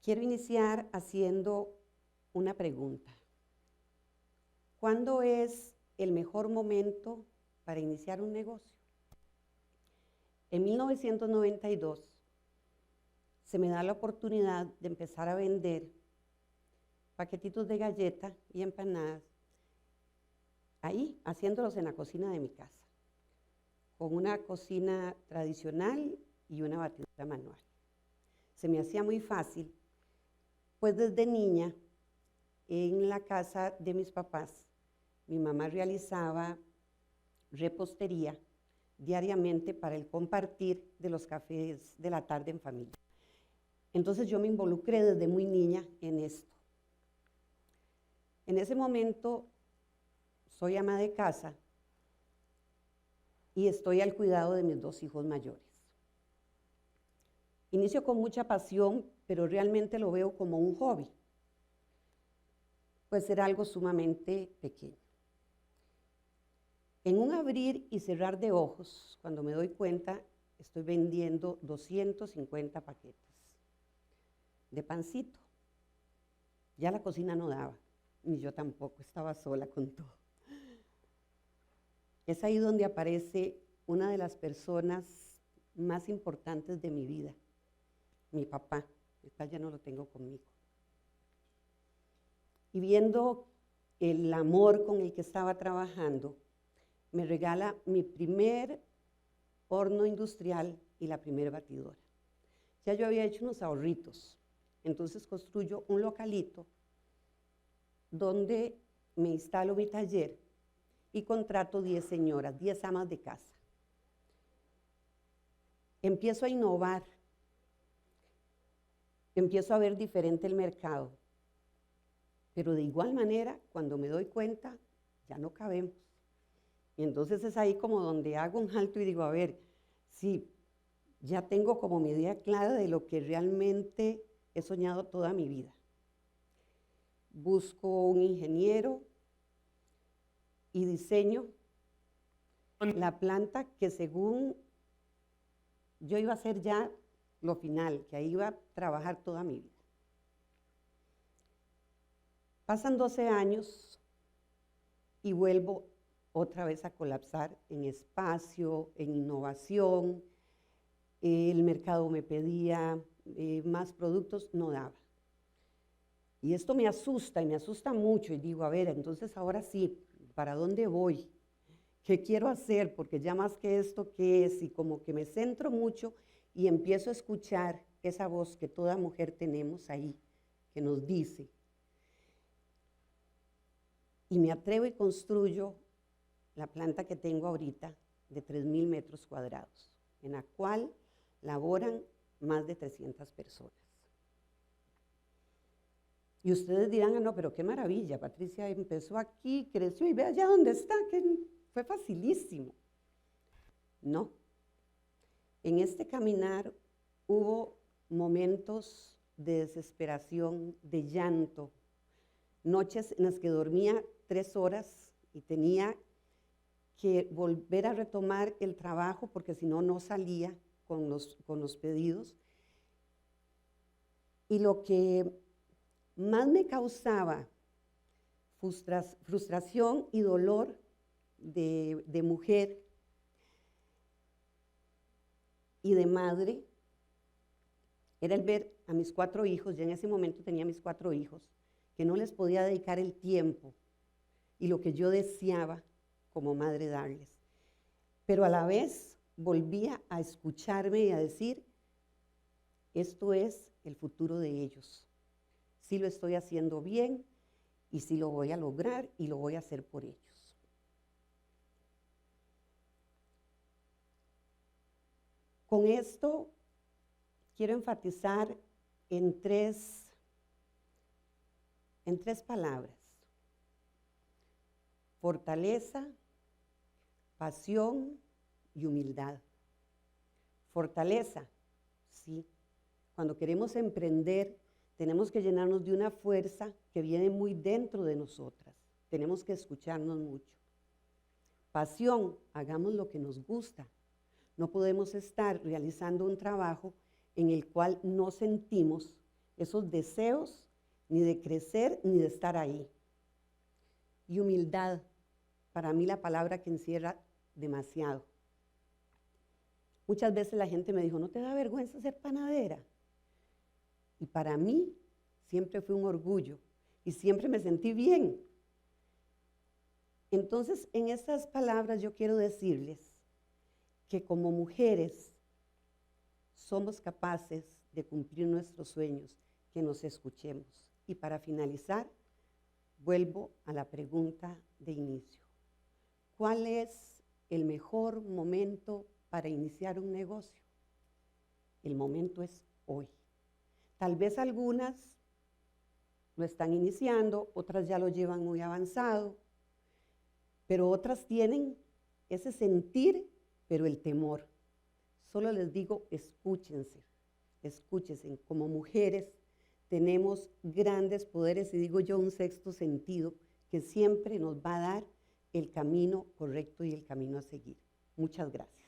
Quiero iniciar haciendo una pregunta. ¿Cuándo es el mejor momento para iniciar un negocio? En 1992 se me da la oportunidad de empezar a vender paquetitos de galleta y empanadas, ahí haciéndolos en la cocina de mi casa, con una cocina tradicional y una batidora manual. Se me hacía muy fácil, pues desde niña, en la casa de mis papás, mi mamá realizaba repostería diariamente para el compartir de los cafés de la tarde en familia. Entonces yo me involucré desde muy niña en esto. En ese momento soy ama de casa y estoy al cuidado de mis 2 hijos mayores. Inicio con mucha pasión, pero realmente lo veo como un hobby, pues era algo sumamente pequeño. En un abrir y cerrar de ojos, cuando me doy cuenta, estoy vendiendo 250 paquetes de pancito. Ya la cocina no daba, ni yo tampoco, estaba sola con todo. Es ahí donde aparece una de las personas más importantes de mi vida, mi papá. El cual ya no lo tengo conmigo. Y viendo el amor con el que estaba trabajando, me regala mi primer horno industrial y la primera batidora. Ya yo había hecho unos ahorritos, entonces construyo un localito donde me instalo mi taller y contrato 10 señoras, 10 amas de casa. Empiezo a innovar, empiezo a ver diferente el mercado, pero de igual manera, cuando me doy cuenta, ya no cabemos. Y entonces es ahí como donde hago un alto y digo, a ver, sí, ya tengo como mi idea clara de lo que realmente he soñado toda mi vida. Busco un ingeniero y diseño la planta que según yo iba a hacer ya lo final, que ahí iba a trabajar toda mi vida. Pasan 12 años y vuelvo otra vez a colapsar en espacio, en innovación. El mercado me pedía más productos, no daba. Y esto me asusta y me asusta mucho y digo, a ver, entonces ahora sí, ¿para dónde voy? ¿Qué quiero hacer? Porque ya más que esto, ¿qué es? Y como que me centro mucho y empiezo a escuchar esa voz que toda mujer tenemos ahí, que nos dice. Y me atrevo y construyo la planta que tengo ahorita de 3,000 metros cuadrados, en la cual laboran más de 300 personas. Y ustedes dirán, no, pero qué maravilla, Patricia empezó aquí, creció y ve allá donde está, que fue facilísimo. No. En este caminar hubo momentos de desesperación, de llanto, noches en las que dormía 3 horas y tenía que volver a retomar el trabajo porque si no, no salía con los pedidos. Y lo que más me causaba frustración y dolor de mujer y de madre era el ver a mis 4 hijos, ya en ese momento tenía mis 4 hijos, que no les podía dedicar el tiempo y lo que yo deseaba como madre darles. Pero a la vez volvía a escucharme y a decir, esto es el futuro de ellos. Sí lo estoy haciendo bien y sí lo voy a lograr y lo voy a hacer por ellos. Con esto quiero enfatizar en tres palabras: fortaleza, pasión y humildad. Fortaleza, sí. Cuando queremos emprender, tenemos que llenarnos de una fuerza que viene muy dentro de nosotras. Tenemos que escucharnos mucho. Pasión, hagamos lo que nos gusta. No podemos estar realizando un trabajo en el cual no sentimos esos deseos, ni de crecer, ni de estar ahí. Y humildad, para mí la palabra que encierra demasiado. Muchas veces la gente me dijo, ¿no te da vergüenza ser panadera? Y para mí siempre fue un orgullo y siempre me sentí bien. Entonces, en estas palabras yo quiero decirles que como mujeres somos capaces de cumplir nuestros sueños, que nos escuchemos. Y para finalizar, vuelvo a la pregunta de inicio. ¿Cuál es el mejor momento para iniciar un negocio? El momento es hoy. Tal vez algunas lo están iniciando, otras ya lo llevan muy avanzado, pero otras tienen ese sentir, pero el temor. Solo les digo, escúchense. Como mujeres tenemos grandes poderes y digo yo un sexto sentido que siempre nos va a dar el camino correcto y el camino a seguir. Muchas gracias.